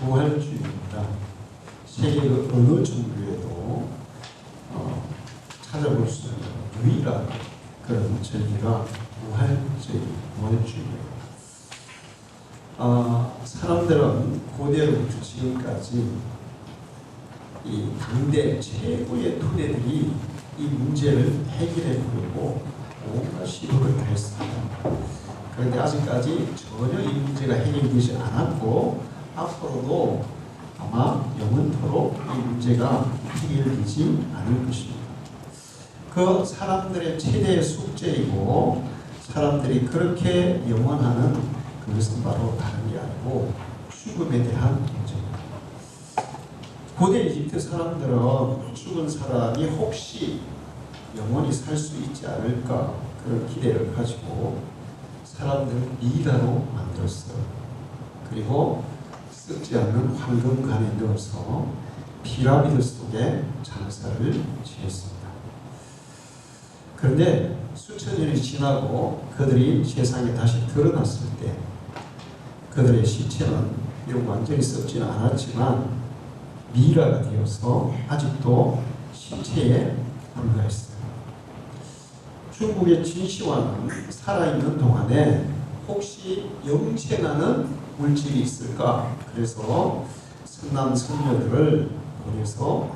부활주의입니다. 세계 어느 종교에도 찾아볼 수 있는 유일한 그런 절기가 부활주의예요. 사람들은 고대로부터 지금까지 이 당대 최고의 토대들이 이 문제를 해결해 보려고 온갖 시도를 다했습니다. 그런데 아직까지 전혀 이 문제가 해결되지 않았고 앞으로도 아마 영원토록 이 문제가 해결되지 않을 것입니다. 그 사람들의 최대의 숙제이고 사람들이 그렇게 영원하는 그것은 바로 다른 게 아니고 죽음에 대한 문제입니다. 고대 이집트 사람들은 죽은 사람이 혹시 영원히 살 수 있지 않을까 그런 기대를 가지고 사람들을 미라로 만들었어요. 그리고 썩지 않는 황금관에 넣어서 피라미드 속에 장사를 지었습니다. 그런데 수천 년이 지나고 그들이 세상에 다시 드러났을 때 그들의 시체는 비록 완전히 썩지는 않았지만 미라가 되어서 아직도 시체에 불과했어요. 중국의 진시황은 살아있는 동안에 혹시 영생하는 물질이 있을까? 그래서 선남 선녀들을 보내서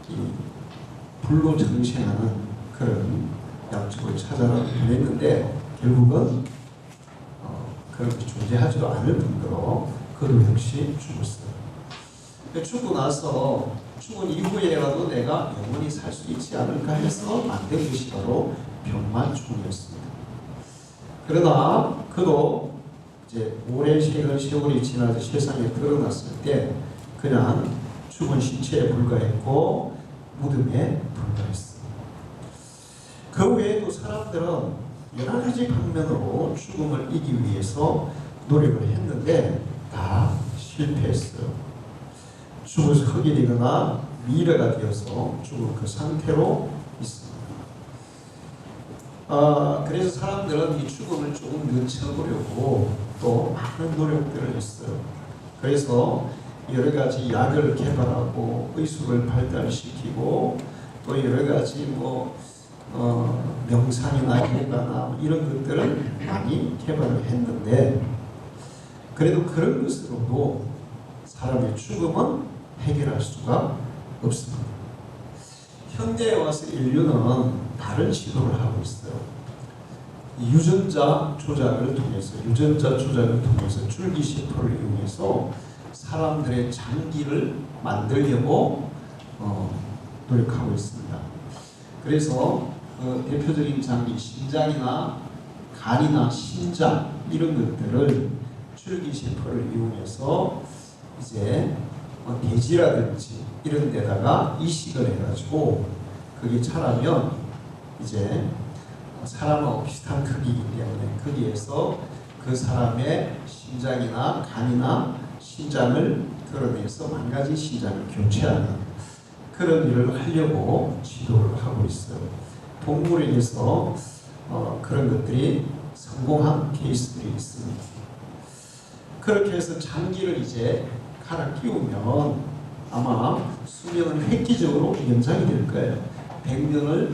이 불로 정생하는 그런 약초를 찾아라 보냈는데 결국은 그렇게 존재하지도 않을 뿐더러 그도 역시 죽었어요. 죽고 나서 죽은 이후에라도 내가 영원히 살 수 있지 않을까 해서 만든 것이 바로 병만충이었습니다. 그러나 그도 이제 오랜 세월이 지나서 세상에 드러났을 때 그냥 죽은 시체에 불과했고 무덤에 불과했습니다. 그 외에도 사람들은 여러 가지 방면으로 죽음을 이기기 위해서 노력을 했는데 다 실패했어요. 죽어서 흙이 되거나 미래가 되어서 죽은 그 상태로 있습니다. 그래서 사람들은 이 죽음을 조금 늦춰보려고 또 많은 노력들을 했어요. 그래서 여러 가지 약을 개발하고 의술을 발달시키고 또 여러 가지 명상이나 요가나 이런 것들을 많이 개발을 했는데 그래도 그런 것으로도 사람의 죽음은 해결할 수가 없습니다. 현대에 와서 인류는 다른 시도를 하고 있어요. 유전자 조작을 통해서 줄기세포를 이용해서 사람들의 장기를 만들려고 노력하고 있습니다. 그래서 대표적인 장기, 심장이나 간이나 신장 이런 것들을 줄기세포를 이용해서 이제 돼지라든지 이런 데다가 이식을 해가지고 그게 자라면 이제 사람하고 비슷한 크기이기 때문에 거기에서 그 사람의 심장이나 간이나 신장을 끌어내서 망가진 신장을 교체하는 그런 일을 하려고 지도를 하고 있어요. 동물에게서 그런 것들이 성공한 케이스들이 있습니다. 그렇게 해서 장기를 이제 갈아 끼우면 아마 수명은 획기적으로 연장이 될 거예요. 100년을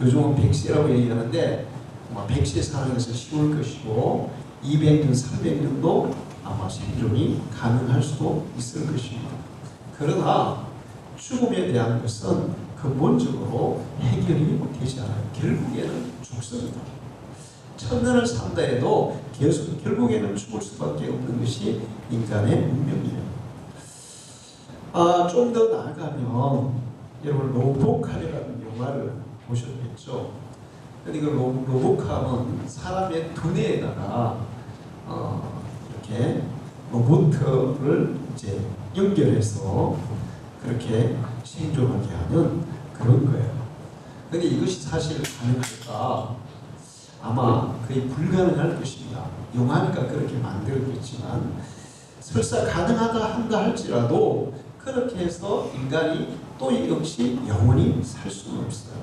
요즘은 100세라고 얘기하는데 아마 100세 사는 것은 쉬울 것이고 200년, 300년도 아마 생존이 가능할 수도 있을 것입니다. 그러나 죽음에 대한 것은 근본적으로 해결이 되지 않아요. 결국에는 죽습니다. 1000년을 산다 해도 결국에는 죽을 수밖에 없는 것이 인간의 운명이에요. 좀 더 나아가면 여러분 로보캅이라는 영화를 보셨겠죠? 근데 그 로보캅은 사람의 두뇌에다가 이렇게 로봇을 이제 연결해서 그렇게 생존하게 하는 그런 거예요. 근데 이것이 사실 가능할까? 아마 거의 불가능할 것입니다. 영화니까 그렇게 만들었겠지만 설사 가능하다 한다 할지라도 그렇게 해서 인간이 또 역시 영원히 살 수는 없어요.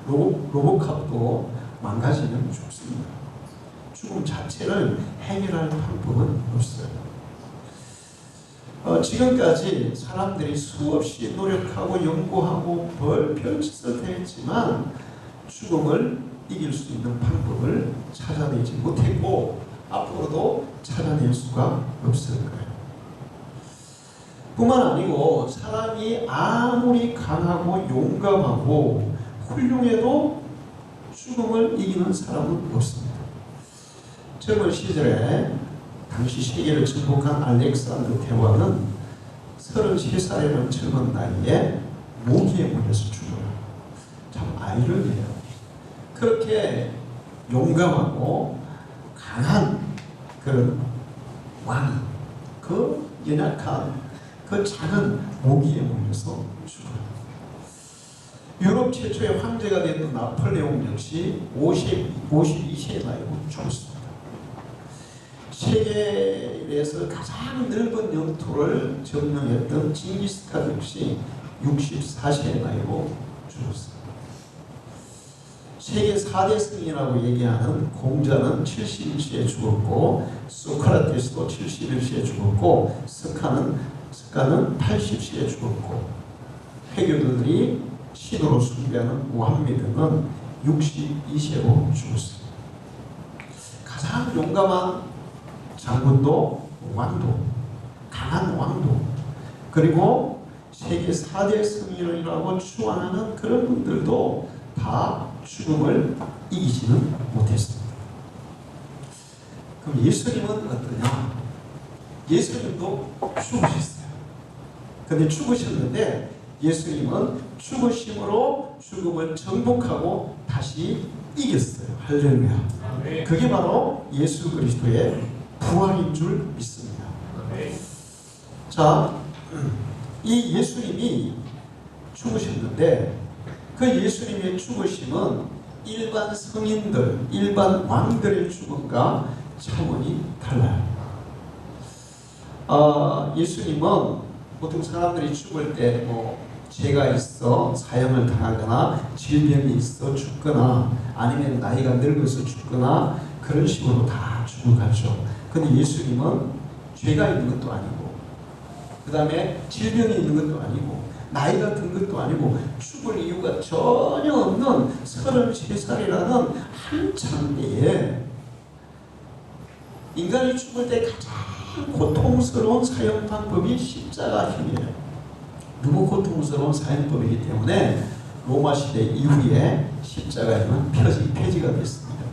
로보캅도 망가지면 죽습니다. 죽음 자체를 해결할 방법은 없어요. 지금까지 사람들이 수없이 노력하고 연구하고 별짓을 했지만 죽음을 이길 수 있는 방법을 찾아내지 못했고 앞으로도 찾아낼 수가 없을 거예요. 뿐만 아니고 사람이 아무리 강하고 용감하고 훌륭해도 죽음을 이기는 사람은 없습니다. 젊은 시절에 당시 세계를 정복한 알렉산더 대왕은 33살이라는 젊은 나이에 모기에 물려서 죽어요. 참 아이러니해요. 그렇게 용감하고 강한 그런 왕이 그 연약한 그 작은 모기에 물려서 죽어요. 유럽 최초의 황제가 됐던 나폴레옹 역시 52세의 나이로 죽었습니다. 세계에서 가장 넓은 영토를 점령했던 징기스칸 역시 64세의 나이로 죽었습니다. 세계 4대 승이라고 얘기하는 공자는 71세에 죽었고 소크라테스도 71세에 죽었고 스카는 80세에 죽었고 회교도들이 신으로 숭배하는 무함메드는 62세로 죽었습니다. 가장 용감한 장군도 왕도 강한 왕도 그리고 세계 4대 승리론이라고 추앙하는 그런 분들도 다 죽음을 이기지는 못했습니다. 그럼 예수님은 어떠냐? 예수님도 죽으셨어요. 근데 죽으셨는데 예수님은 죽으심으로 죽음을 정복하고 다시 이겼어요. 할렐루야. 그게 바로 예수 그리스도의 부활인 줄 믿습니다. 자, 이 예수님이 죽으셨는데 그 예수님의 죽으심은 일반 성인들, 일반 왕들의 죽음과 차원이 달라요. 예수님은 보통 사람들이 죽을 때 죄가 있어 사형을 당하거나 질병이 있어 죽거나 아니면 나이가 늙어서 죽거나 그런 식으로 다 죽어가죠. 근데 예수님은 죄가 있는 것도 아니고 그 다음에 질병이 있는 것도 아니고 나이가 든 것도 아니고 죽을 이유가 전혀 없는 33살이라는 한참 때에 인간이 죽을 때 가장 고통스러운 사형 방법이 십자가형이에요. 너무 고통스러운 사형법이기 때문에 로마 시대 이후에 십자가형은 폐지가 됐습니다.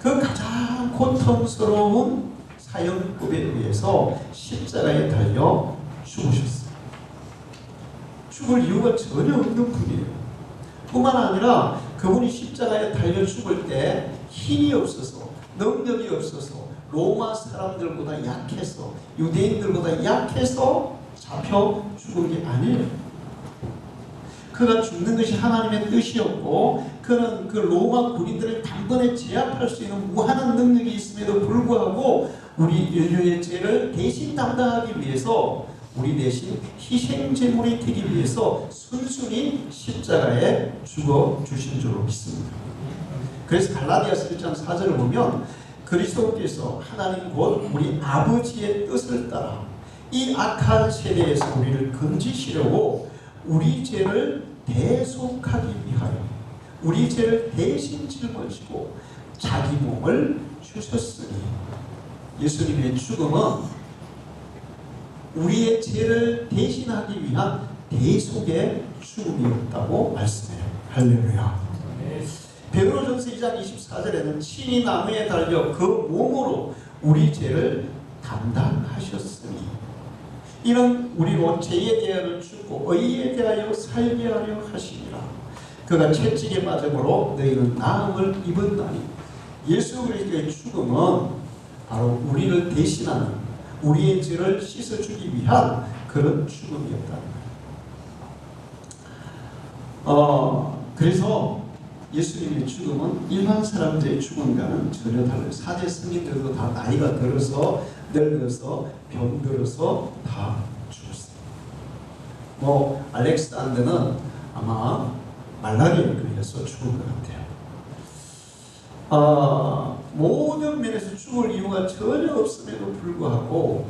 그 가장 고통스러운 사형법에 의해서 십자가에 달려 죽으셨어요. 죽을 이유가 전혀 없는 분이에요. 뿐만 아니라 그분이 십자가에 달려 죽을 때 힘이 없어서 능력이 없어서 로마 사람들보다 약해서 유대인들보다 약해서 잡혀 죽은 게 아니에요. 그가 죽는 것이 하나님의 뜻이었고 그는 그 로마 군인들을 단번에 제압할 수 있는 무한한 능력이 있음에도 불구하고 우리 인류의 죄를 대신 담당하기 위해서 우리 대신 희생제물이 되기 위해서 순순히 십자가에 죽어주신 줄로 믿습니다. 그래서 갈라디아서 1장 4절을 보면 그리스도께서 하나님 곧 우리 아버지의 뜻을 따라 이 악한 세대에서 우리를 건지시려고 우리 죄를 대속하기 위하여 우리 죄를 대신 짊어지고 자기 몸을 주셨으니 예수님의 죽음은 우리의 죄를 대신하기 위한 대속의 죽음이었다고 말씀해요. 할렐루야. 베드로전서 2장 24절에는 친히 나무에 달려 그 몸으로 우리 죄를 담당하셨으니 이는 우리로 죄에 대하여 죽고 의에 대하여 살게 하려 하시니라. 그가 채찍에 맞음으로 너희는 나음을 입었나니 예수 그리스도의 죽음은 바로 우리를 대신하는 우리의 죄를 씻어주기 위한 그런 죽음이었다는 거예요. 그래서 예수님의 죽음은 일반 사람들의 죽음과는 전혀 달라요. 4대 승리들도 다 나이가 들어서 늙어서 병들어서 다 죽었어요. 알렉산더는 아마 말라리아에 걸려서 죽은 것 같아요. 모든 면에서 죽을 이유가 전혀 없음에도 불구하고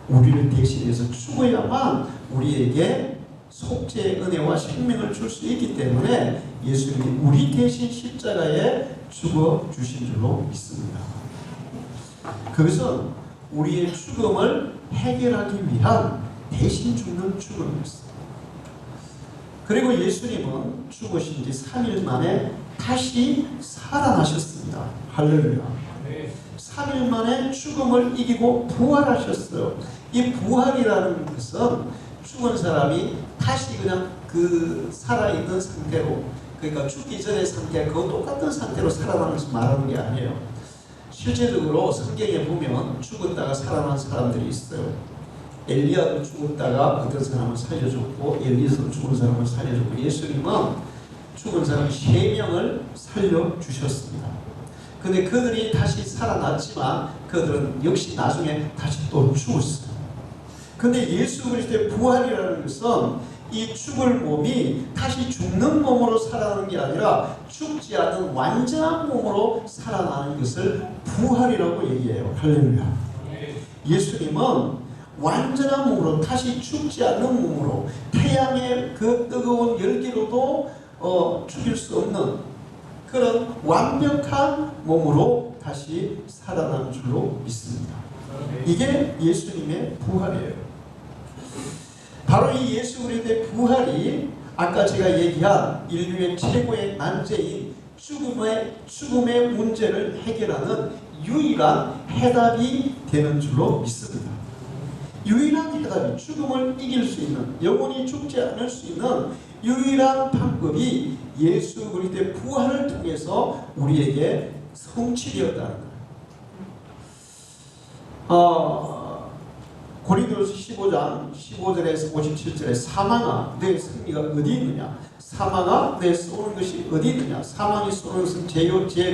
우리를 대신해서 죽어야만 우리에게 속죄의 은혜와 생명을 줄 수 있기 때문에 예수님이 우리 대신 십자가에 죽어 주신 줄로 믿습니다. 그것은 우리의 죽음을 해결하기 위한 대신 죽는 죽음이었습니다. 그리고 예수님은 죽으신 지 3일 만에 다시 살아나셨습니다. 할렐루야. 3일 만에 죽음을 이기고 부활하셨어요. 이 부활이라는 것은 죽은 사람이 다시 그냥 그 살아있는 상태로, 그러니까 죽기 전의 상태, 그 똑같은 상태로 살아나는 것을 말하는 게 아니에요. 실제적으로 성경에 보면 죽었다가 살아난 사람들이 있어요. 엘리야도 죽었다가 어떤 사람을 살려줬고, 엘리야도 죽은 사람을 살려줬고, 예수님은 죽은 사람 3명을 살려주셨습니다. 근데 그들이 다시 살아났지만 그들은 역시 나중에 다시 또 죽었어요. 근데 예수 그리스도의 부활이라는 것은 이 죽을 몸이 다시 죽는 몸으로 살아나는 게 아니라 죽지 않는 완전한 몸으로 살아나는 것을 부활이라고 얘기해요. 할렐루야. 예수님은 완전한 몸으로, 다시 죽지 않는 몸으로, 태양의 그 뜨거운 열기로도 죽일 수 없는 그런 완벽한 몸으로 다시 살아나는 줄로 믿습니다. 이게 예수님의 부활이에요. 바로 이 예수 그리스도의 부활이 아까 제가 얘기한 인류의 최고의 난제인 죽음의 문제를 해결하는 유일한 해답이 되는 줄로 믿습니다. 유일한 해답이, 죽음을 이길 수 있는, 영원히 죽지 않을 수 있는 유일한 방법이 예수 그리스도의 부활을 통해서 우리에게 성취되었다는 거예요. 고린도서 15장 15절에서 57절에 사망아 내 승리가 어디 있느냐, 사망아 내 쏘는 것이 어디 있느냐, 사망이 쏘는 것은 죄의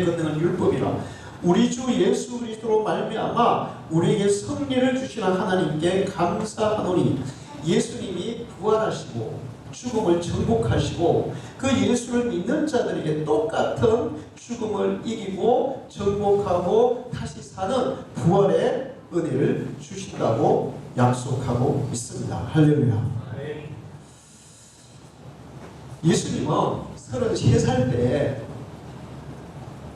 권능은 율법이라. 우리 주 예수 그리스도로 말미암아 우리에게 승리를 주시는 하나님께 감사하노니. 예수님이 부활하시고 죽음을 정복하시고 그 예수를 믿는 자들에게 똑같은 죽음을 이기고 정복하고 다시 사는 부활의 은혜를 주신다고 약속하고 있습니다. 할렐루야. 예수님은 33살 때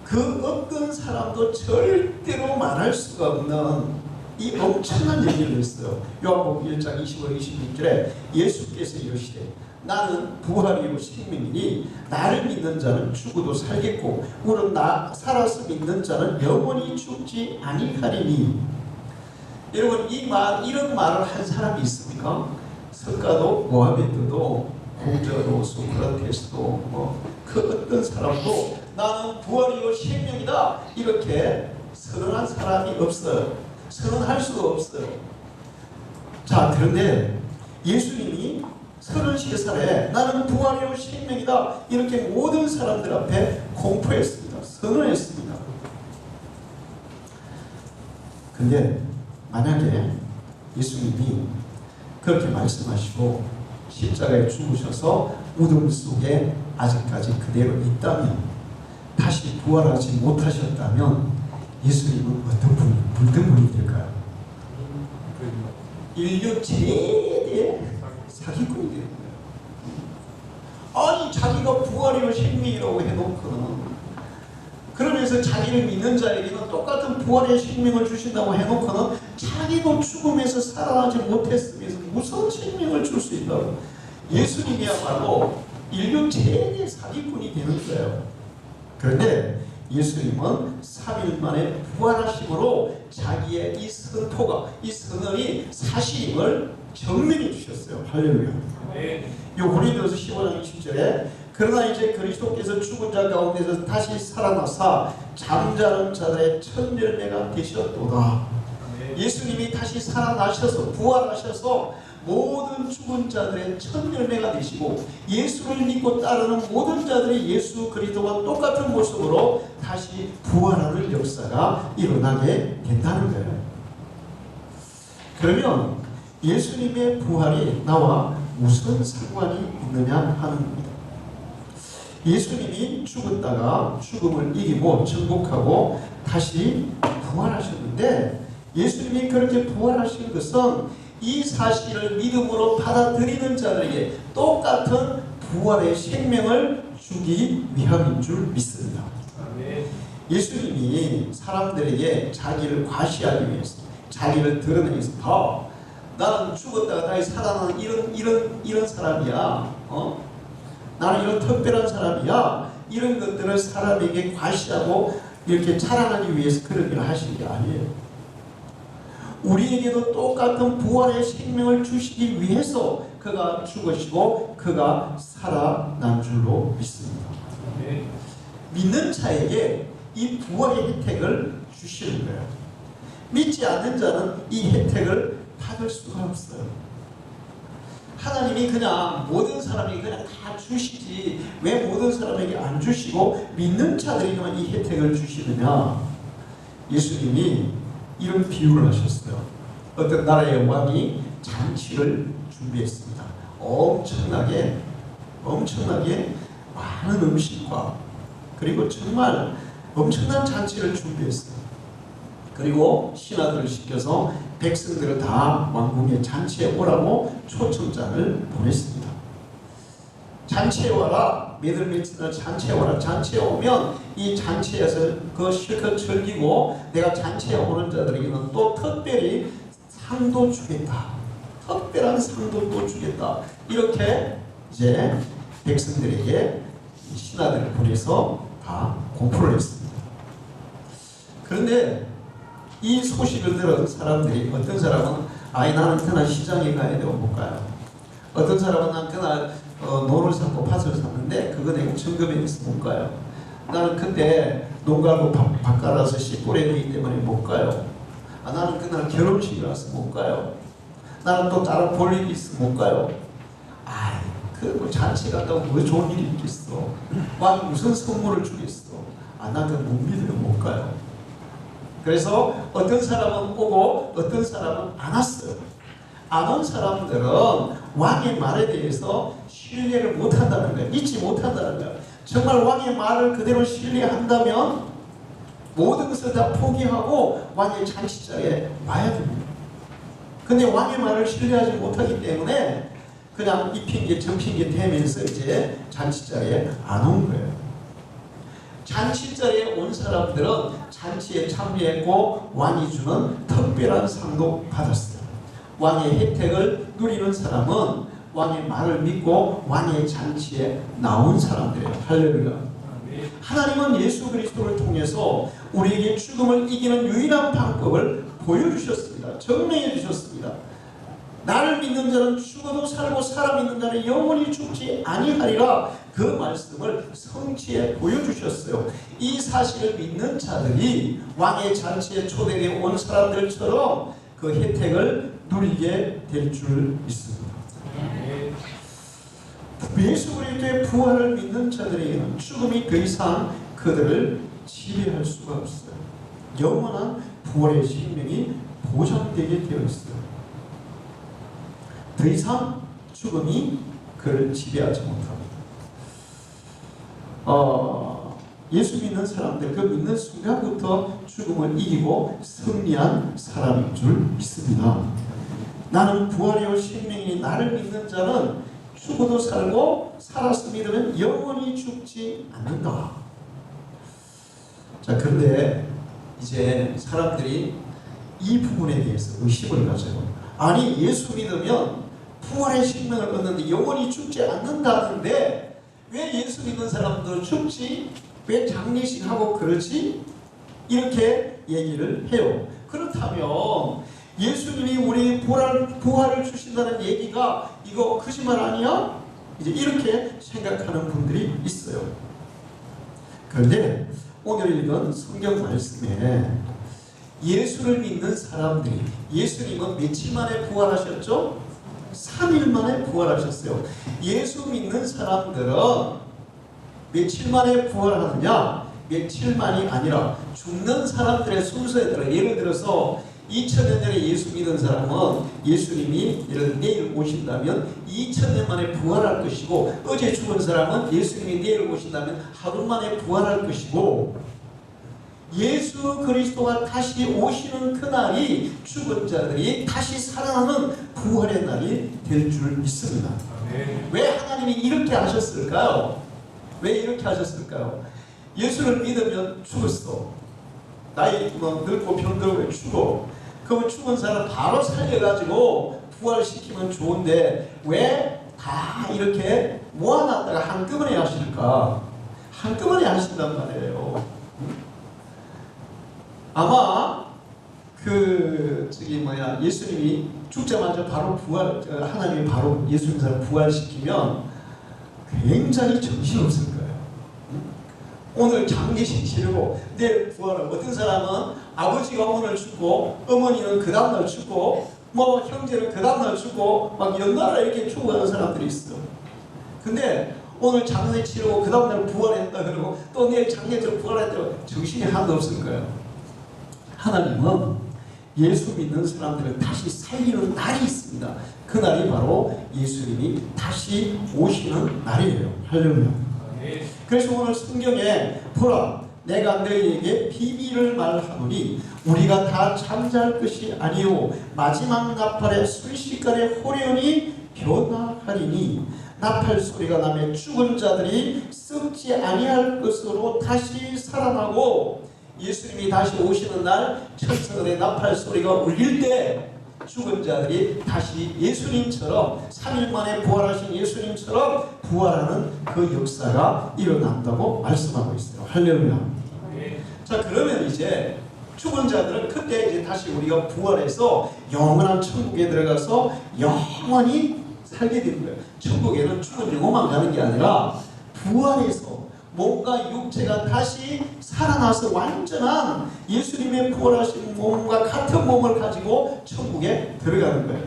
그 어떤 사람도 절대로 말할 수가 없는 이 엄청난 얘기를 했어요. 요한복음 1장 25, 26절에 예수께서 이르시되 나는 부활이요 생명이니 나를 믿는 자는 죽어도 살겠고 오늘 나 살아서 믿는 자는 영원히 죽지 아니하리니. 여러분, 이런 말을 한 사람이 있습니까? 석가도, 모하메드도, 공자도, 소크라테스도, 그 어떤 사람도 나는 부활이요 생명이다 이렇게 선언한 사람이 없어요. 선언할 수가 없어요. 자, 그런데 예수님이 33살에 나는 부활이요 생명이다 이렇게 모든 사람들 앞에 공포했습니다. 선언했습니다. 근데 만약에 예수님이 그렇게 말씀하시고 십자가에 죽으셔서 무덤 속에 아직까지 그대로 있다면, 다시 부활하지 못하셨다면 예수님은 어떤 분이 될까요? 인류 최대 사기꾼이 되는 거예요. 아니, 자기가 부활이요 생명이라고 해놓고는, 그러면서 자기를 믿는 자에게는 똑같은 부활의 생명을 주신다고 해놓고는 자기도 죽음에서 살아나지 못했으면서 무슨 생명을 줄 수 있다고. 예수님이야말로 인류 최대 사기꾼이 되는 거예요. 그런데 예수님은 3일 만에 부활하심으로 자기의 이 선포가, 이 선언이 사실임을 증명해 주셨어요. 할렐루야. 요 고린도서 15장 20절에 그러나 이제 그리스도께서 죽은 자 가운데서 다시 살아나사 잠자는 자들의 첫 열매가 되셨도다. 예수님이 다시 살아나셔서 부활하셔서 모든 죽은 자들의 첫 열매가 되시고 예수를 믿고 따르는 모든 자들이 예수 그리스도와 똑같은 모습으로 다시 부활하는 역사가 일어나게 된다는 거예요. 그러면 예수님의 부활이 나와 무슨 상관이 있느냐 하는 겁니다. 예수님이 죽었다가 죽음을 이기고 정복하고 다시 부활하셨는데, 예수님 예수님이 그렇게 부활하신 것은 이 사실을 믿음으로 받아들이는 자들에게 똑같은 부활의 생명을 주기 위함인 줄 믿습니다. 아멘. 예수님이 사람들에게 자기를 과시하기 위해서, 자기를 드러내기 위해서, 나는 죽었다가 다시 살아나는 이런 사람이야. 나는 이런 특별한 사람이야. 이런 것들을 사람에게 과시하고 이렇게 자랑하기 위해서 그런 일을 하시는 게 아니에요. 우리에게도 똑같은 부활의 생명을 주시기 위해서 그가 죽으시고 그가 살아난 줄로 믿습니다. 아멘. 믿는 자에게 이 부활의 혜택을 주시는 거예요. 믿지 않는 자는 이 혜택을 받을 수가 없어요. 하나님이 그냥 모든 사람에게 그냥 다 주시지 왜 모든 사람에게 안 주시고 믿는 자들에게만 이 혜택을 주시느냐. 예수님이 이런 비유를 하셨어요. 어떤 나라의 왕이 잔치를 준비했습니다. 엄청나게 많은 음식과 그리고 정말 엄청난 잔치를 준비했어요. 그리고 신하들을 시켜서 백성들을 다 왕궁의 잔치에 오라고 초청장을 보냈습니다. 잔치에 와라. 몇월 며칠 잔치에 와라. 잔치에 오면 이 잔치에서 그 실컷 즐기고 내가 잔치에 오는 자들에게는 또 특별히 상도 주겠다. 특별한 상도 또 주겠다. 이렇게 이제 백성들에게 신하들을 보내서 다 공포를 했습니다. 그런데 이 소식을 들은 사람들이 어떤 사람은 나는 그날 시장에 가야 되고 못 가요. 어떤 사람은 난 그날 논을 샀고 밭을 샀는데 그거 내고 점검에 있어 못 가요. 나는 그때 농가고 밭 갈아서 씨 뿌려야 되기 때문에 못 가요. 나는 그날 결혼식이라서 못 가요. 나는 또 다른 볼 일이 있어 못 가요. 그 잔치 갔다고 뭐 좋은 일이 있겠어. 왕이 무슨 선물을 주겠어. 난 그 못 믿으면 못 가요. 그래서 어떤 사람은 오고 어떤 사람은 안 왔어요. 안 온 사람들은 왕의 말에 대해서 신뢰를 못한다는 거예요. 믿지 못한다는 거예요. 정말 왕의 말을 그대로 신뢰한다면 모든 것을 다 포기하고 왕의 잔치자리에 와야 됩니다. 근데 왕의 말을 신뢰하지 못하기 때문에 그냥 이 핑계 저 핑계 대면서 이제 잔치자리에 안 온 거예요. 잔치자리에 온 사람들은 잔치에 참여했고 왕이 주는 특별한 상도 받았어요. 왕의 혜택을 누리는 사람은 왕의 말을 믿고 왕의 잔치에 나온 사람들이에요. 할렐루야. 하나님은 예수 그리스도를 통해서 우리에게 죽음을 이기는 유일한 방법을 보여주셨습니다. 증명해 주셨습니다. 나를 믿는 자는 죽어도 살고 살아 믿는 자는 영원히 죽지 아니하리라. 그 말씀을 성취해 보여주셨어요. 이 사실을 믿는 자들이 왕의 잔치에 초대되어 온 사람들처럼 그 혜택을 누리게 될 줄 믿습니다. 예수 그리스도의 부활을 믿는 자들에게는 죽음이 더 이상 그들을 지배할 수가 없어요. 영원한 부활의 생명이 보장되게 되어 있어요. 더 이상 죽음이 그를 지배하지 못합니다. 예수 믿는 사람들, 그 믿는 순간부터 죽음을 이기고 승리한 사람인 줄 믿습니다. 나는 부활의 생명이 나를 믿는 자는 죽어도 살고 살아서 믿으면 영원히 죽지 않는다. 자, 그런데 이제 사람들이 이 부분에 대해서 의심을 가져요. 아니, 예수 믿으면 부활의 생명을 얻는데 영원히 죽지 않는다는데 왜 예수 믿는 사람도 죽지? 왜 장례식하고 그러지? 이렇게 얘기를 해요. 그렇다면 예수님이 우리 부활을 주신다는 얘기가 이거 거짓말 아니야? 이제 이렇게 생각하는 분들이 있어요. 그런데 오늘 읽은 성경 말씀에 예수를 믿는 사람들이, 예수님은 며칠 만에 부활하셨죠? 3일 만에 부활하셨어요. 예수 믿는 사람들은 며칠 만에 부활하느냐? 며칠만이 아니라 죽는 사람들의 순서에 따라, 예를 들어서 2000년 전에 예수 믿은 사람은 예수님이 예를 내일 오신다면 2000년 만에 부활할 것이고, 어제 죽은 사람은 예수님이 내일 오신다면 하루 만에 부활할 것이고, 예수 그리스도가 다시 오시는 그날이 죽은 자들이 다시 살아나는 부활의 날이 될 줄 믿습니다. 왜 하나님이 이렇게 하셨을까요? 왜 이렇게 하셨을까요? 예수를 믿으면 죽었어. 나이 늙고 병들고 죽어. 그러면 죽은 사람 바로 살려가지고 부활시키면 좋은데 왜 다 이렇게 모아놨다가 한꺼번에 하실까? 한꺼번에 하신단 말이에요. 아마 예수님이 죽자마자 바로 하나님이 바로 예수 믿는 사람 부활시키면 굉장히 정신없을 거예요. 오늘 장례식 치르고 내일 부활을, 어떤 사람은 아버지가 오늘 죽고 어머니는 그 다음날 죽고 뭐 형제는 그 다음날 죽고 막 연달아 이렇게 죽어가는 사람들이 있어. 근데 오늘 장례 치르고 그 다음날 부활했다 그러고 또 내일 장례처럼 부활했다고 정신이 하나도 없을 거예요. 하나님은 예수 믿는 사람들을 다시 살리는 날이 있습니다. 그 날이 바로 예수님이 다시 오시는 날이에요. 할렐루야. 그래서 오늘 성경에 보라, 내가 너희에게 비밀을 말하노니 우리가 다 잠잘 것이 아니요 마지막 나팔의 순식간에 호련히 변화하리니 나팔 소리가 나면 죽은 자들이 썩지 아니할 것으로 다시 살아나고, 예수님이 다시 오시는 날 천사들의 나팔 소리가 울릴 때 죽은 자들이 다시 예수님처럼 3일 만에 부활하신 예수님처럼 부활하는 그 역사가 일어난다고 말씀하고 있어요. 할렐루야. 자, 그러면 이제 죽은 자들은 그때 이제 다시 우리가 부활해서 영원한 천국에 들어가서 영원히 살게 되는 거예요. 천국에는 죽은 영혼만 가는 게 아니라 부활해서 몸과 육체가 다시 살아나서 완전한 예수님의 부활하신 몸과 같은 몸을 가지고 천국에 들어가는 거예요.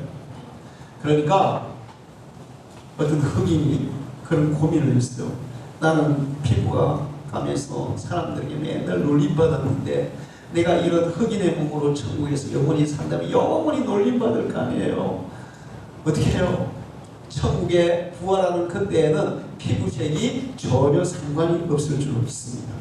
그러니까 어떤 흑인이 그런 고민을 했어요. 나는 피부가 감해서 사람들에게 맨날 놀림받았는데 내가 이런 흑인의 몸으로 천국에서 영원히 산다면 영원히 놀림받을 거 아니에요. 어떻게 해요? 천국에 부활하는 그때에는 피부색이 전혀 상관이 없을 줄 믿습니다.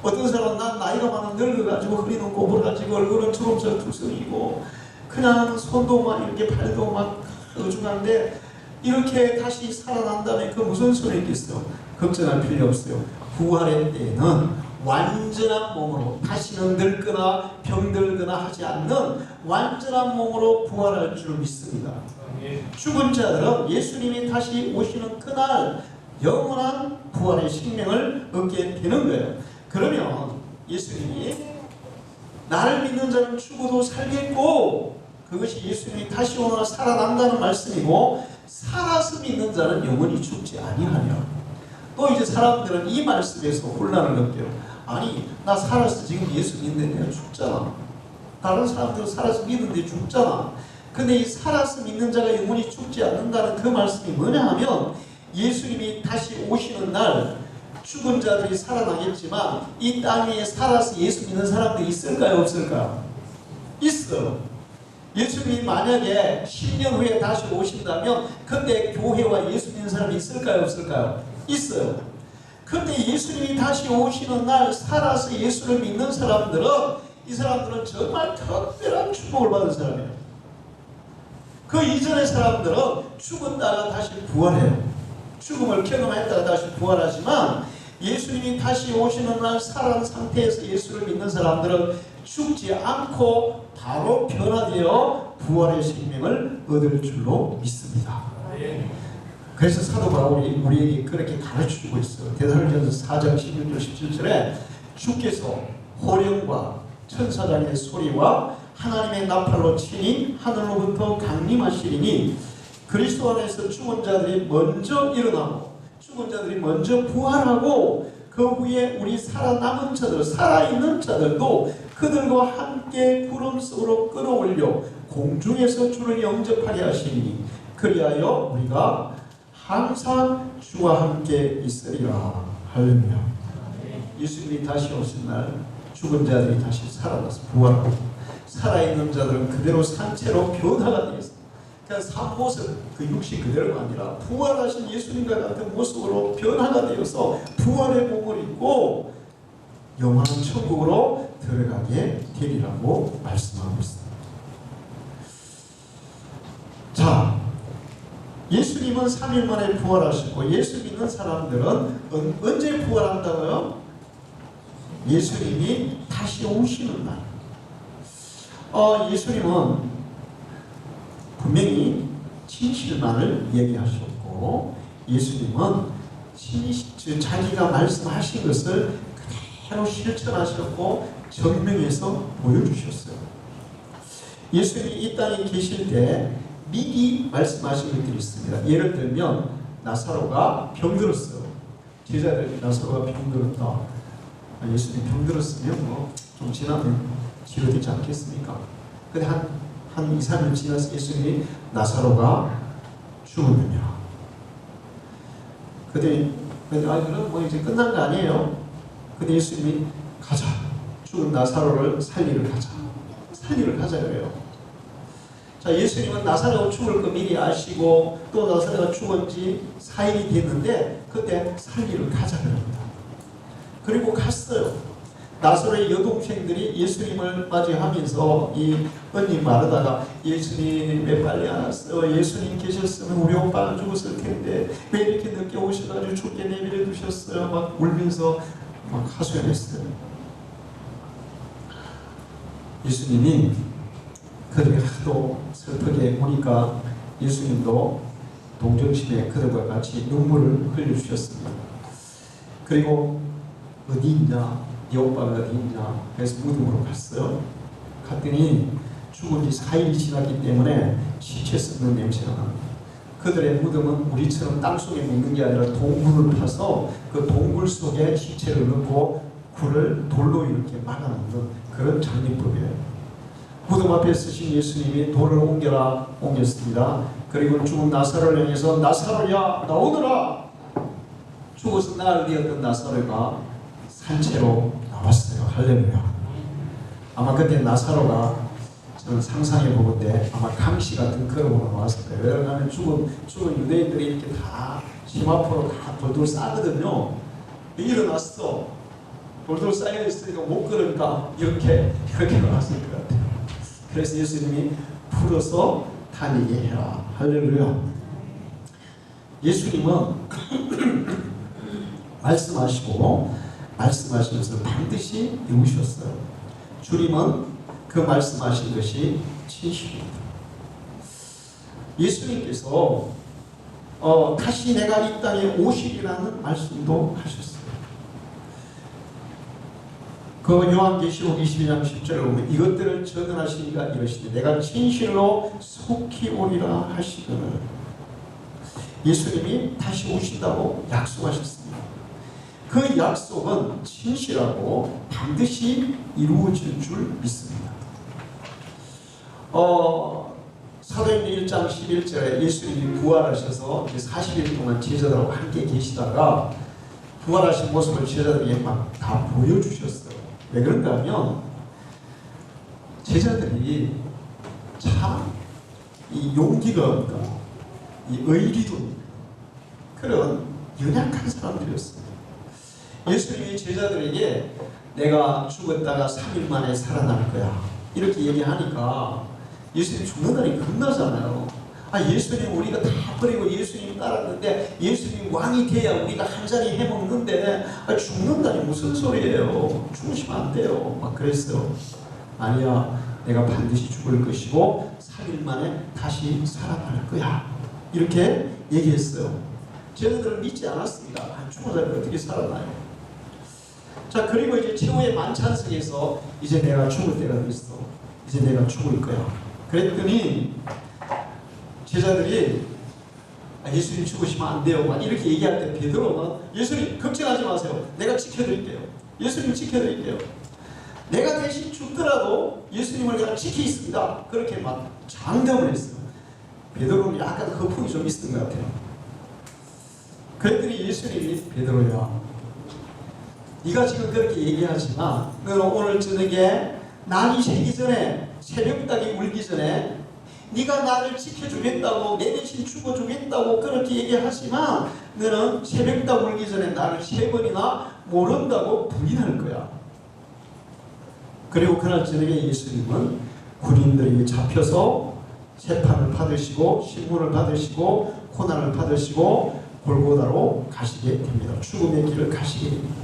어떤 사람은 난 나이가 많아 늙어가지고 허리는 꼬부라지고 얼굴은 주름살 투성이고 그냥 손도 막 이렇게 팔도 막 어중한데 이렇게 다시 살아난다면 그 무슨 소리 있겠어요? 걱정할 필요 없어요. 부활의 때에는 완전한 몸으로, 다시는 늙거나 병들거나 하지 않는 완전한 몸으로 부활할 줄 믿습니다. 죽은 자들은 예수님이 다시 오시는 그날 영원한 부활의 생명을 얻게 되는 거예요. 그러면 예수님이 나를 믿는 자는 죽어도 살겠고, 그것이 예수님이 다시 오늘 살아난다는 말씀이고, 살아서 믿는 자는 영원히 죽지 아니하냐. 또 이제 사람들은 이 말씀에서 혼란을 느껴요. 아니, 나 살아서 지금 예수 믿는데 내가 죽잖아. 다른 사람들은 살아서 믿는데 죽잖아. 근데 이 살아서 믿는 자가 영원히 죽지 않는다는 그 말씀이 뭐냐 하면, 예수님이 다시 오시는 날 죽은 자들이 살아나겠지만 이 땅 위에 살아서 예수 믿는 사람들이 있을까요? 없을까요? 있어요. 예수님이 만약에 10년 후에 다시 오신다면 그때 교회와 예수 믿는 사람이 있을까요? 없을까요? 있어요. 근데 예수님이 다시 오시는 날 살아서 예수를 믿는 사람들은, 이 사람들은 정말 특별한 축복을 받은 사람이에요. 그 이전의 사람들은 죽었다가 다시 부활해요. 죽음을 경험했다가 다시 부활하지만 예수님이 다시 오시는 날 살아난 상태에서 예수를 믿는 사람들은 죽지 않고 바로 변화되어 부활의 생명을 얻을 줄로 믿습니다. 그래서 사도 바울이 우리에게 그렇게 가르쳐주고 있어요. 데살로니가서 4장 16절 17절에 주께서 호령과 천사장의 소리와 하나님의 나팔로 치니 하늘로부터 강림하시리니 그리스도 안에서 죽은 자들이 먼저 일어나고 죽은 자들이 먼저 부활하고 그 후에 우리 살아남은 자들, 살아있는 자들도 그들과 함께 구름 속으로 끌어올려 공중에서 주를 영접하게 하시니 그리하여 우리가 항상 주와 함께 있으리라. 할렐루야. 예수님이 다시 오신 날 죽은 자들이 다시 살아나서 부활하고 살아있는 자들은 그대로 산채로 변화가 되었습니다. 그냥 산 모습, 그 육신 그대로가 아니라 부활하신 예수님과 같은 모습으로 변화가 되어서 부활의 몸을 입고 영원한 천국으로 들어가게 되리라고 말씀하고 있습니다. 자, 예수님은 3일 만에 부활하셨고 예수 믿는 사람들은 언제 부활한다고요? 예수님이 다시 오시는 날. 예수님은 분명히 진실만을 얘기하셨고 예수님은 자기가 말씀하신 것을 그대로 실천하셨고 증명해서 보여주셨어요. 예수님이 이 땅에 계실 때 미리 말씀하신 것들이 있습니다. 예를 들면 나사로가 병들었어요. 제자들이 나사로가 병들었다. 예수님 병들었으면 좀 지나면 치료되지 않겠습니까? 근데 한 2, 3일 지나서 예수님이 나사로가 죽었느냐. 근데 그럼 이제 끝난 거 아니에요? 근데 예수님이 가자. 죽은 나사로를 살리러 가자. 살리러 가자 그래요. 자, 예수님은 나사로가 죽을 거 미리 아시고 또 나사로가 죽은 지 4일이 됐는데 그때 살리러 가자 그럽니다. 그리고 갔어요. 나사로의 여동생들이 예수님을 맞이하면서 이 언니 말하다가 예수님 왜 빨리 안 왔어요? 예수님 계셨으면 우리 오빠는 죽었을 텐데 왜 이렇게 늦게 오셔가지고 죽게 내버려 두셨어요? 막 울면서 막 하소연했어요. 예수님이 그들이 하도 슬프게 우니까 예수님도 동정심에 그들과 같이 눈물을 흘려주셨습니다. 그리고 어디 있냐? 네 오빠가 어디 있냐? 그래서 무덤으로 갔어요. 갔더니 죽은 지 4일이 지났기 때문에 시체 썩는 냄새가 납니다. 그들의 무덤은 우리처럼 땅속에 묻는 게 아니라 동굴을 파서 그 동굴 속에 시체를 넣고 굴을 돌로 이렇게 막아놓는 그런 장례법이에요. 무덤 앞에 쓰신 예수님이 돌을 옮겼습니다. 그리고 죽은 나사로를 향해서 나사로야 나오너라. 죽어서 나흘 되었던 나사로가 산채로 나왔어요. 할렐루야. 아마 그때 나사로가 저는 상상해 보건데 아마 강씨 같은 걸음으로 나왔을 거예요. 왜냐하면 죽은 유대인들이 이렇게 다 심화포로 다 돌돌 싸거든요. 일어났어. 돌돌 쌓여 있으니까 못 걸으니까 이렇게 나왔을 것 같아요. 그래서 예수님이 풀어서 다니게 해라. 할렐루야. 예수님은 말씀하시면서 반드시 이루셨어요. 주님은 그 말씀하신 것이 진실입니다. 예수님께서 다시 내가 이 땅에 오시리라는 말씀도 하셨어요. 그 요한계시록 22장 10절을 보면 이것들을 전언하시니가 이러시되 내가 진실로 속히 오리라 하시거늘. 예수님이 다시 오신다고 약속하셨습니다. 그 약속은 진실하고 반드시 이루어질 줄 믿습니다. 사도행전 1장 11절에 예수님이 부활하셔서 40일 동안 제자들하고 함께 계시다가 부활하신 모습을 제자들에게 막 다 보여주셨어요. 왜 그런가 하면 제자들이 참 이 용기가 없고 이 의리도 그런 연약한 사람들이었어요. 예수님이 제자들에게 내가 죽었다가 3일 만에 살아날 거야 이렇게 얘기하니까 예수님 죽는 날이 겁나잖아요. 예수님 우리가 다 버리고 예수님 따랐는데 예수님 왕이 돼야 우리가 한 자리 해먹는데 죽는다니 무슨 소리예요. 죽으시면 안 돼요. 막 그랬어요. 아니야, 내가 반드시 죽을 것이고 3일 만에 다시 살아날 거야 이렇게 얘기했어요. 제자들은 믿지 않았습니다. 죽은 사람이 어떻게 살아나요? 자, 그리고 이제 최후의 만찬석에서 이제 내가 죽을 때가 됐어. 이제 내가 죽을 거야. 그랬더니 제자들이 예수님 죽으시면 안 돼요 막 이렇게 얘기할 때 베드로는 예수님 걱정하지 마세요. 내가 지켜드릴게요. 예수님 지켜드릴게요. 내가 대신 죽더라도 예수님을 내가 지키겠습니다. 그렇게 막 장담을 했어요. 베드로는 약간 거품이 좀 있었던 것 같아요. 그랬더니 예수님이 베드로야 네가 지금 그렇게 얘기하지만 너는 오늘 저녁에 날이 새기 전에 새벽닭이 울기 전에 네가 나를 지켜주겠다고 내 대신 죽어주겠다고 그렇게 얘기하지만 너는 새벽닭 울기 전에 나를 3번이나 모른다고 부인할 거야. 그리고 그날 저녁에 예수님은 군인들에게 잡혀서 재판을 받으시고 신문을 받으시고 고난을 받으시고 골고다로 가시게 됩니다. 죽음의 길을 가시게 됩니다.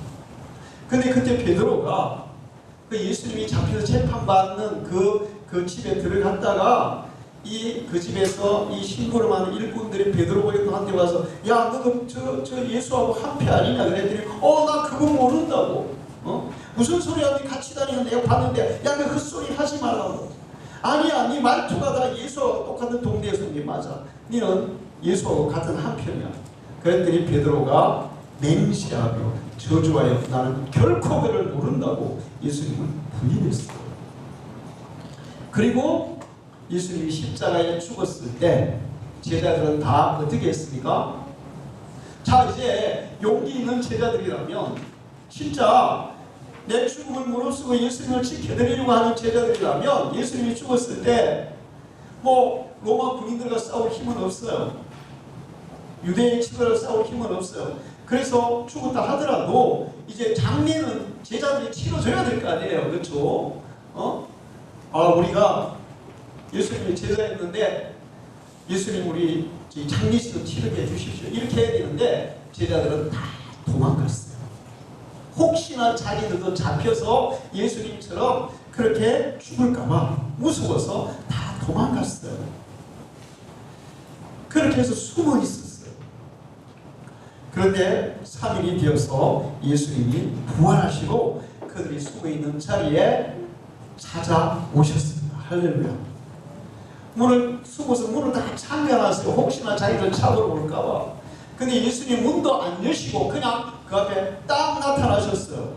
근데 그때 베드로가 그 예수님이 잡혀서 재판받는 그 집에 들어갔다가 그 집에서 이 심부름하는 일꾼들이 베드로한테 와서 야 너도 저 예수하고 한패 아니냐 그랬더니 나 그거 모른다고 무슨 소리야 니 같이 다니는 내가 봤는데 야 너 헛소리 하지 말라고 아니야 니 말투가 다 예수하고 똑같은 동네에서 니 맞아 니는 예수하고 같은 한편이야 그랬더니 베드로가 맹세하며 저주하여 나는 결코 그를 모른다고 예수님을 부인했어요. 그리고 예수님이 십자가에 죽었을 때 제자들은 다 어떻게 했습니까? 자 이제 용기 있는 제자들이라면 진짜 내 죽음을 무릅쓰고 예수님을 지켜드리려고 하는 제자들이라면 예수님이 죽었을 때 뭐 로마 군인들과 싸울 힘은 없어요. 유대인 친구들과 싸울 힘은 없어요. 그래서 죽었다 하더라도 이제 장례는 제자들이 치러줘야 될 거 아니에요. 그렇죠? 우리가 예수님이 제자였는데 예수님 우리 장례식을 치르게 해주십시오. 이렇게 해야 되는데 제자들은 다 도망갔어요. 혹시나 자기들도 잡혀서 예수님처럼 그렇게 죽을까봐 무서워서 다 도망갔어요. 그렇게 해서 숨어 있었어요. 그런데 3일이 되어서 예수님이 부활하시고 그들이 숨어 있는 자리에 찾아오셨습니다. 할렐루야. 문을 다 잠가놨어요. 혹시나 자기들 잡으러 올까봐. 근데 예수님 문도 안 여시고 그냥 그 앞에 딱 나타나셨어요.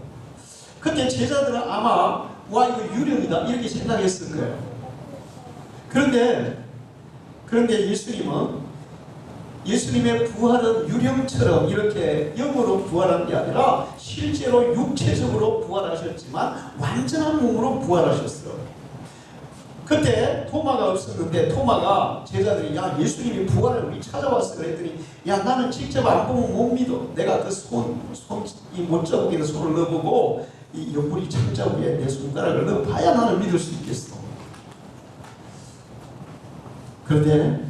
그때 제자들은 아마 와 이거 유령이다 이렇게 생각했을 거예요. 그런데 예수님의 부활은 유령처럼 이렇게 영으로 부활한 게 아니라 실제로 육체적으로 부활하셨지만 완전한 몸으로 부활하셨어요. 그때 토마가 없었는데 토마가 제자들이 야 예수님이 부활을 우리 찾아왔어 그랬더니 야 나는 직접 안 보면 못 믿어. 내가 그 이 못자국에 손을 넣어보고 이 옆구리 창자국에 내 손가락을 넣어봐야 나는 믿을 수 있겠어. 그런데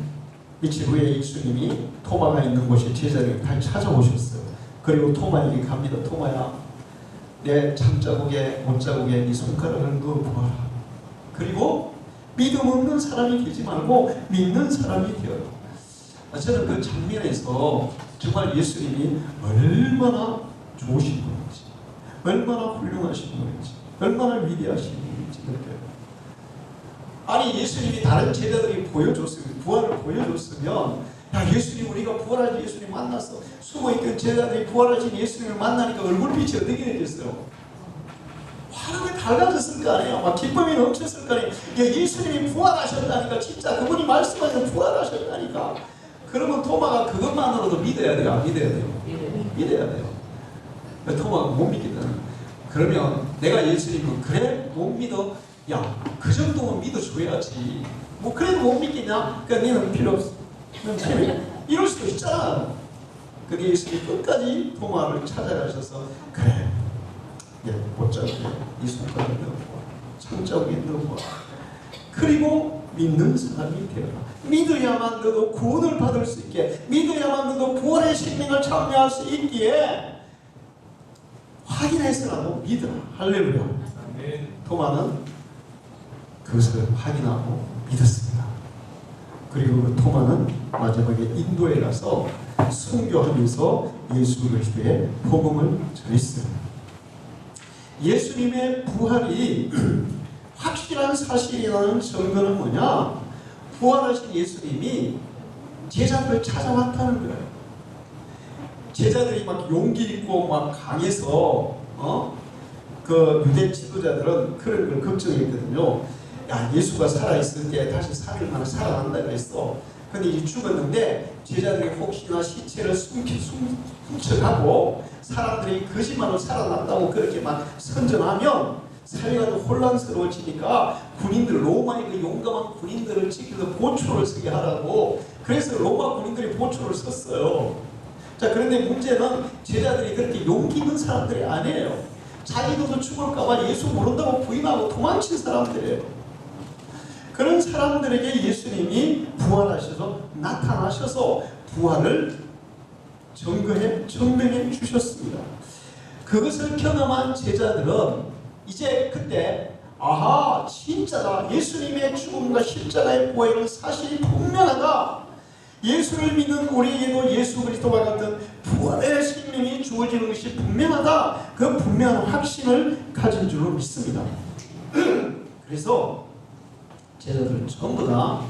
며칠 후에 예수님이 토마가 있는 곳에 제자들이 다 찾아오셨어요. 그리고 토마에게 갑니다. 토마야 내 창자국에 못자국에 네 손가락을 넣어보아라. 그리고 믿음 없는 사람이 되지 말고 믿는 사람이 되어라. 저는 그 장면에서 정말 예수님이 얼마나 좋으신 분인지 얼마나 훌륭하신 분인지 얼마나 위대하신 분인지 느껴요. 아니 예수님이 다른 제자들이 보여줬으면 부활을 보여줬으면 야 예수님 우리가 부활하신 예수님 만났어. 숨어있던 제자들이 부활하신 예수님을 만나니까 얼굴빛이 어떻게 되겠어요? 화력이 달라졌을 거 아니에요. 막 기쁨이 넘쳤을 거 아니에요. 예수님이 부활하셨다니까 진짜 그분이 말씀하셔서 부활하셨다니까. 그러면 토마가 그것만으로도 믿어야 돼요? 안 믿어야 돼요? 믿어야 돼요. 토마가 못 믿겠다. 그러면 내가 예수님을 그래? 못 믿어? 야, 그 정도면 믿어줘야지. 뭐 그래도 못 믿겠냐? 그러니까 너는 필요 없어. 이럴 수도 있잖아. 근데 예수님이 끝까지 토마를 찾아가셔서 그래. 못자국에 이 손가락을 넣어보아. 창자국에 넣어보아. 그리고 믿는 사람이 되어라. 믿어야만 너도 구원을 받을 수 있게, 믿어야만 너도 부활의 생명을 참여할 수 있기에 확인해서라도 믿어라. 할렐루야. 토마는 그것을 확인하고 믿었습니다. 그리고 그 토마는 마지막에 인도에 가서 선교하면서 예수 그리스도의 복음을 전했어요. 예수님의 부활이 확실한 사실이라는 증거는 뭐냐? 부활하신 예수님이 제자들을 찾아왔다는 거예요. 제자들이 막 용기 있고 막 강해서 그 유대 지도자들은 그런 걸 걱정했거든요. 야 예수가 살아있을 때 다시 3일 만에 살아난다고 했어. 근데 이제 죽었는데 제자들이 혹시나 시체를 훔쳐가고 사람들이 거짓말로 살아났다고 그렇게 막 선전하면 사회가 더 혼란스러워지니까 군인들 로마의 그 용감한 군인들을 지켜서 보초를 서게 하라고 그래서 로마 군인들이 보초를 섰어요. 자 그런데 문제는 제자들이 그렇게 용기 있는 사람들이 아니에요. 자기도 죽을까봐 예수 모른다고 부인하고 도망친 사람들이에요. 그런 사람들에게 예수님이 부활하셔서 나타나셔서 부활을 증명해 주셨습니다. 그것을 경험한 제자들은 이제 그때 아하, 진짜다. 예수님의 죽음과 십자가의 부활은 사실이 분명하다. 예수를 믿는 우리에게도 예수 그리스도와 같은 부활의 생명이 주어지는 것이 분명하다. 그 분명한 확신을 가진 줄로 믿습니다. 그래서 제자들은 전부 다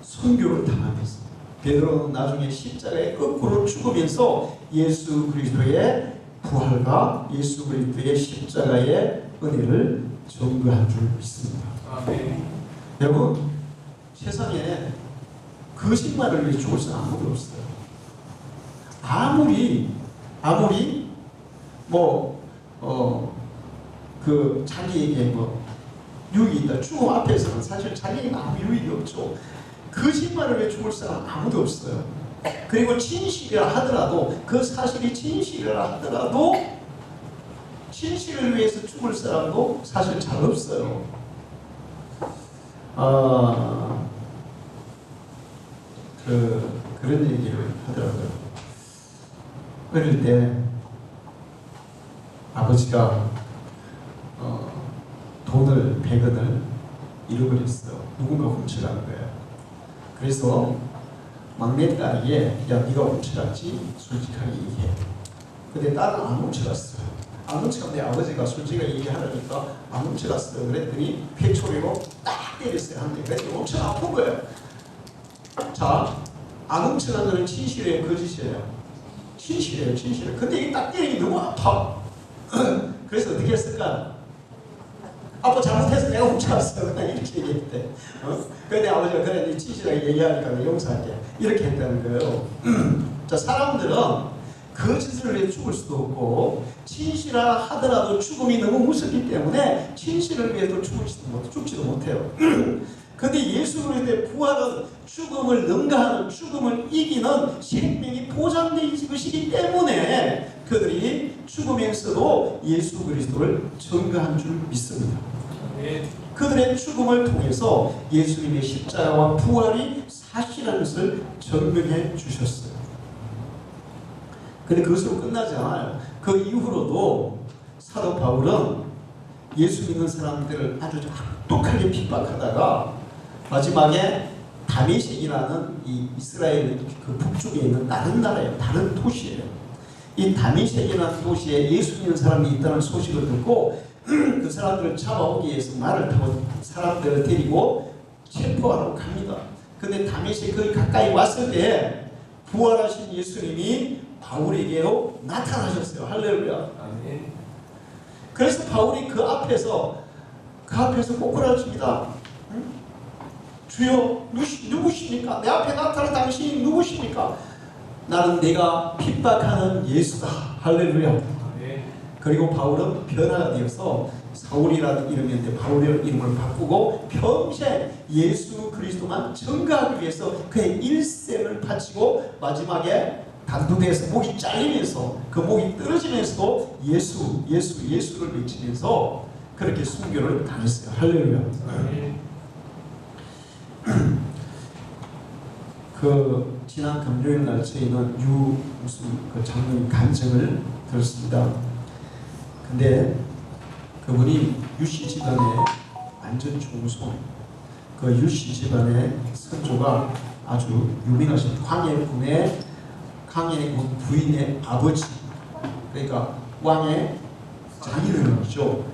순교를 당하면서 베드로는 나중에 십자가에 거꾸로 죽으면서 예수 그리스도의 부활과 예수 그리스도의 십자가의 은혜를 증거한 줄 믿습니다. 아멘. 여러분, 세상에 거짓말을 위해 죽을 사람 아무도 없어요. 아무리 자기에게 유익이 있다. 죽음 앞에서는 사실 자기에게 아무 유익이 없죠. 거짓말을 위해 죽을 사람 아무도 없어요. 그리고 진실이라 하더라도, 그 사실이 진실이라 하더라도 진실을 위해서 죽을 사람도 사실 잘 없어요. 그런 얘기를 하더라고요. 어릴 때 아버지가 돈을 100원을 잃어버렸어요. 누군가 훔쳐간 거예요. 그래서 막내딸에게 야, 네가 훔쳐갔지? 솔직하게 얘기해. 근데 딸은 안 훔쳐갔어요. 안 훔쳐간 내 아버지가 솔직하게 얘기하라니까 안 훔쳐갔어요. 그랬더니 회초리로 딱 때렸어요. 한 대. 그랬더니 엄청 아픈 거예요. 자, 안 훔쳐간 거는 진실이에요, 거짓이에요? 진실이에요, 진실이에요. 근데 이게 딱 때리니 너무 아파. 그래서 어떻게 했을까? 아빠 잘못해서 내가 훔쳐왔어. 그냥 이렇게 얘기했대. 그런데 아버지가 그래, 네 진실하게 얘기하니까 내가 용서할게. 이렇게 했다는 거예요. 자, 사람들은 거짓을 위해 죽을 수도 없고 진실하라 하더라도 죽음이 너무 무섭기 때문에 진실을 위해서 죽지도 못해요. 그런데 예수 그리스도의 부활은 죽음을 능가하는, 죽음을 이기는 생명이 보장된 것이기 때문에 그들이 죽으면서도 예수 그리스도를 증거한 줄 믿습니다. 그들의 죽음을 통해서 예수님의 십자가와 부활이 사실이라는 것을 증명해 주셨어요. 근데 그것으로 끝나지 않아요. 그 이후로도 사도 바울은 예수 믿는 사람들을 아주 악독하게 핍박하다가 마지막에 다메섹이라는 이 이스라엘 그 북쪽에 있는 다른 나라예요. 다른 도시예요. 이 다메섹이라는 도시에 예수 믿는 사람이 있다는 소식을 듣고 그 사람들을 잡아오기 위해서 말을 타고 사람들을 데리고 체포하러 갑니다. 근데 다메섹 거기 가까이 왔을 때 부활하신 예수님이 바울에게로 나타나셨어요. 할렐루야. 그래서 바울이 그 앞에서 꼬꾸라집니다. 주여, 누구십니까? 내 앞에 나타난 당신이 누구십니까? 나는 내가 핍박하는 예수다. 할렐루야. 그리고 바울은 변화가 되어서 사울이라는 이름이었는데 바울이라는 이름을 바꾸고 평생 예수 그리스도만 증거하기 위해서 그의 일생을 바치고 마지막에 단두대에서 목이 잘리면서 그 목이 떨어지면서도 예수를 외치면서 그렇게 순교를 당했어요. 할렐루야. 그 지난 금요일 날 저희는 무슨 그 장로님 간증을 들었습니다. 근데 그분이 유씨 집안의 완전 중소, 그 유씨 집안의 선조가 아주 유명하신 광해군의 부인의 아버지, 그러니까 왕의 장인어른이죠.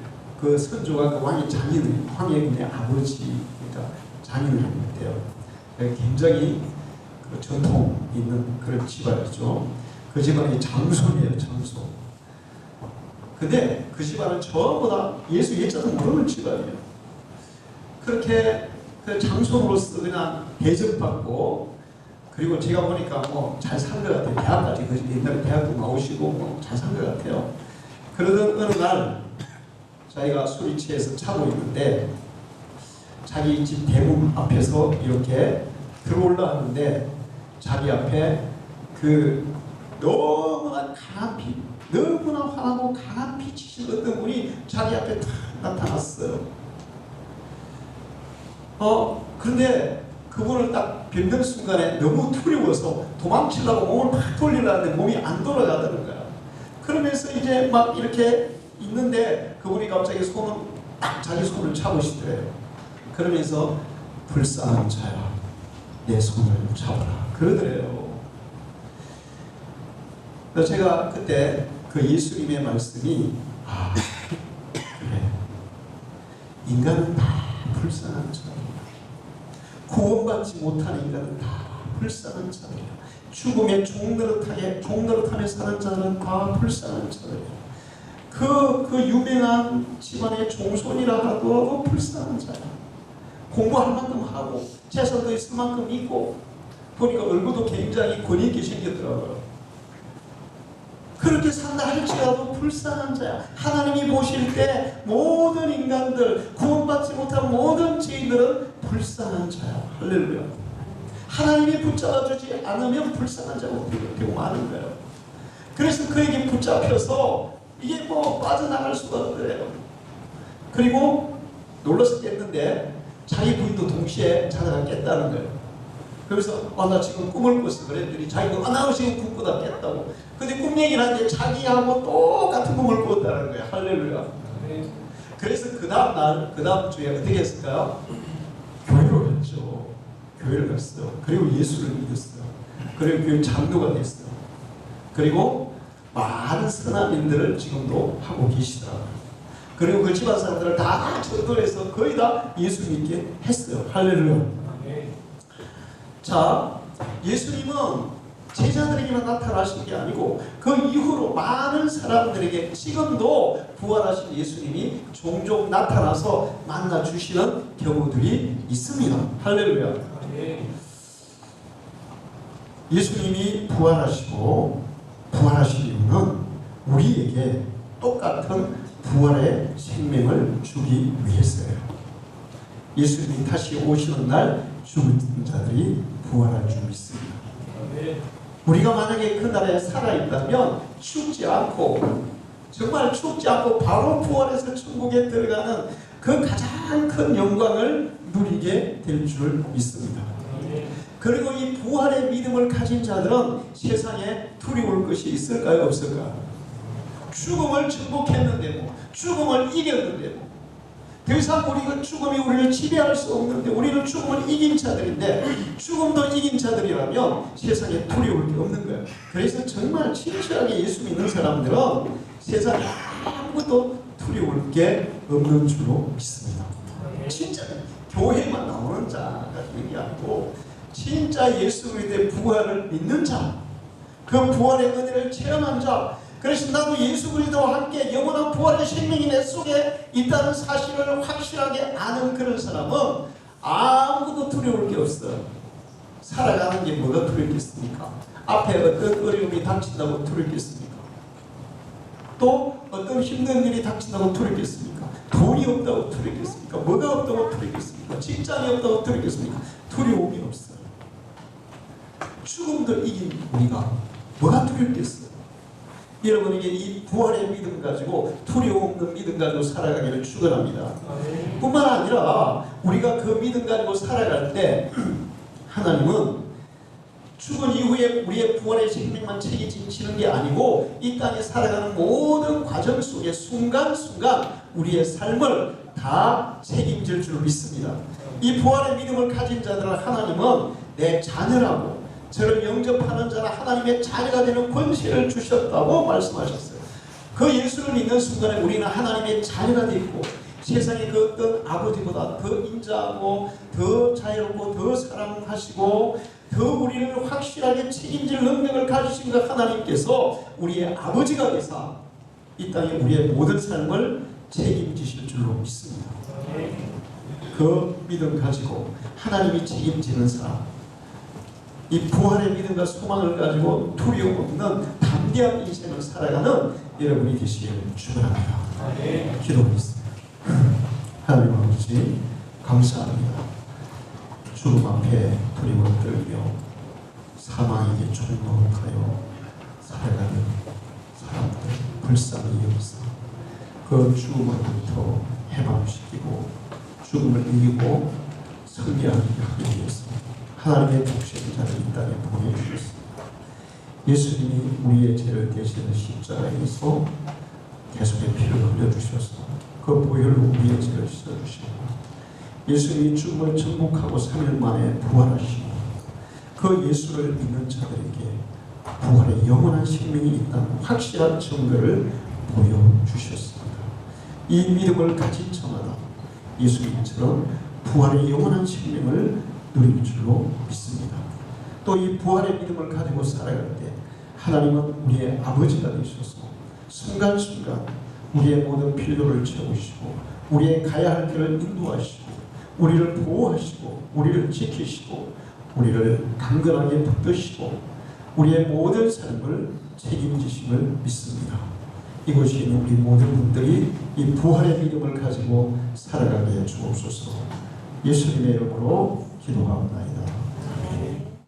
그 선조가 그 왕의 장인어른, 광해군의 아버지, 그러니까 장인어른이었대요. 굉장히 그 전통 있는 그런 집안이죠. 그 집안이 장손이에요, 장손. 근데 그 집안은 전부 다 예수 예자도 모르는 집안이에요. 그렇게 그 장손으로서 그냥 대접받고, 그리고 제가 보니까 잘 산 것 같아요. 대학까지, 그 옛날에 대학도 나오시고 잘 산 것 같아요. 그러던 어느 날 자기가 술이 취해서 자고 있는데 자기 집 대문 앞에서 이렇게 들어올라 하는데 자기 앞에 그 너무나 강한 비, 너무나 환하고 강한 빛이신 어떤 분이 자기 앞에 탁 나타났어요. 그런데 그분을 딱 뵙는 순간에 너무 두려워서 도망치려고 몸을 팍 돌리려는데 몸이 안 돌아가더는 거야. 그러면서 이제 막 이렇게 있는데 그분이 갑자기 손을 딱 자기 손을 잡으시더래요. 그러면서 불쌍한 자야, 내 손을 잡아라 그러더래요. 그래서 제가 그때 그 예수님의 말씀이 그래, 인간은 다 불쌍한 자야. 구원받지 못하는 인간은 다 불쌍한 자들이야. 죽음에 종노릇하며 사는 자들은 다 불쌍한 자들이야. 그 유명한 집안의 종손이라 하더라도 불쌍한 자야. 공부할 만큼 하고 재산도 있을 만큼 있고 보니까 얼굴도 굉장히 권위 있게 생겼더라고요. 그렇게 산다 할지라도 불쌍한 자야. 하나님이 보실 때 모든 인간들, 구원받지 못한 모든 죄인들은 불쌍한 자야. 할렐루야. 하나님이 붙잡아주지 않으면 불쌍한 자가 되고 마는 거예요. 그래서 그에게 붙잡혀서 이게 뭐 빠져나갈 수가 없더래요. 그리고 놀라서 깼는데 자기 부인도 동시에 자다가 깼다는 거예요. 그래서 나 지금 꿈을 꿨어 그랬더니 자기가 나 지금 꿈 꾸다 깼다고. 근데 꿈 얘기를 하는데 자기하고 똑같은 꿈을 꿨다는 거예요. 할렐루야. 그래서 그 다음 주에 어떻게 했을까요? 교회로 갔죠. 교회를 갔어요. 그리고 예수를 믿었어요. 그리고 교회 장로가 됐어요. 그리고 많은 선한 일들을 지금도 하고 계시더라고요. 그리고 그 집안 사람들을 다 전도해서 거의 다 예수 믿게 했어요. 할렐루야. 자, 예수님은 제자들에게만 나타나신 게 아니고 그 이후로 많은 사람들에게 지금도 부활하신 예수님이 종종 나타나서 만나주시는 경우들이 있습니다. 할렐루야. 예수님이 부활하신 이유는 우리에게 똑같은 부활의 생명을 주기 위해서예요. 예수님이 다시 오시는 날 죽은 자들이 부활할 줄 믿습니다. 우리가 만약에 그날에 살아있다면 죽지 않고 정말 죽지 않고 바로 부활해서 천국에 들어가는 그 가장 큰 영광을 누리게 될 줄 믿습니다. 그리고 이 부활의 믿음을 가진 자들은 세상에 두려울 것이 있을까요? 없을까요? 죽음을 정복했는데 죽음을 이겼는데 더 이상 우리가 죽음이 우리를 지배할 수 없는데 우리는 죽음을 이긴 자들인데 죽음도 이긴 자들이라면 세상에 두려울 게 없는 거예요. 그래서 정말 진실하게 예수 믿는 사람들은 세상에 아무것도 두려울 게 없는 줄로 믿습니다. 진짜 교회만 나오는 자가 있는 게 아니고 진짜 예수 그리스도의 부활을 믿는 자, 그 부활의 은혜를 체험한 자, 그래서 나도 예수 그리스도와 함께 영원한 부활의 생명이 내 속에 있다는 사실을 확실하게 아는 그런 사람은 아무것도 두려울 게 없어요. 살아가는 게 뭐가 두렵겠습니까? 앞에 어떤 어려움이 닥친다고 두렵겠습니까? 또 어떤 힘든 일이 닥친다고 두렵겠습니까? 돈이 없다고 두렵겠습니까? 뭐가 없다고 두렵겠습니까? 직장이 없다고 두렵겠습니까? 두려움이 없어요. 죽음도 이긴 우리가 뭐가 두렵겠어요? 여러분에게 이 부활의 믿음 가지고 두려움 없는 믿음 가지고 살아가기를 축원합니다. 뿐만 아니라 우리가 그 믿음 가지고 살아갈 때 하나님은 죽은 이후에 우리의 부활의 생명만 책임지는 게 아니고 이 땅에 살아가는 모든 과정 속에 순간순간 우리의 삶을 다 책임질 줄 믿습니다. 이 부활의 믿음을 가진 자들은 하나님은 내 자녀라고 저를 영접하는 자는 하나님의 자녀가 되는 권세를 주셨다고 말씀하셨어요. 그 예수를 믿는 순간에 우리는 하나님의 자녀가 되고 세상의 그 어떤 아버지보다 더 인자하고 더 자유롭고 더 사랑하시고 더 우리를 확실하게 책임질 능력을 가지신 그 하나님께서 우리의 아버지가 되사 이 땅에 우리의 모든 삶을 책임지실 줄로 믿습니다. 그 믿음 가지고 하나님이 책임지는 사람, 이 부활의 믿음과 소망을 가지고 두려움 없는 담대한 인생을 살아가는 여러분이 되시기를 축원합니다. 기도하겠습니다. 하나님 아버지 감사합니다. 죽음 앞에 두려움을 떨며 사망에게 종노릇하여 살아가는 사람들, 불쌍히 여기서 그 죽음으로부터 해방시키고 죽음을 이기고 승리하게 하기 위해서 하나님의 독생자를 이 땅에 보내주셨습니다. 예수님이 우리의 죄를 대신해 십자가에서 계속의 피를 흘려주셔서 그 보혈로 우리의 죄를 씻어주시고 예수님이 죽음을 정복하고 3일 만에 부활하시고 그 예수를 믿는 자들에게 부활의 영원한 생명이 있다는 확실한 증거를 보여주셨습니다. 이 믿음을 가진 자마다 예수님처럼 부활의 영원한 생명을 누릴 줄로 믿습니다. 또 이 부활의 믿음을 가지고 살아갈 때 하나님은 우리의 아버지가 되셔서 순간순간 우리의 모든 필요를 채우시고 우리의 가야 할 길을 인도하시고 우리를 보호하시고 우리를 지키시고 우리를 강건하게 붙드시고 우리의 모든 삶을 책임지심을 믿습니다. 이곳에 있는 우리 모든 분들이 이 부활의 믿음을 가지고 살아가게 해 주옵소서. 예수님의 이름으로 기도하옵나이다.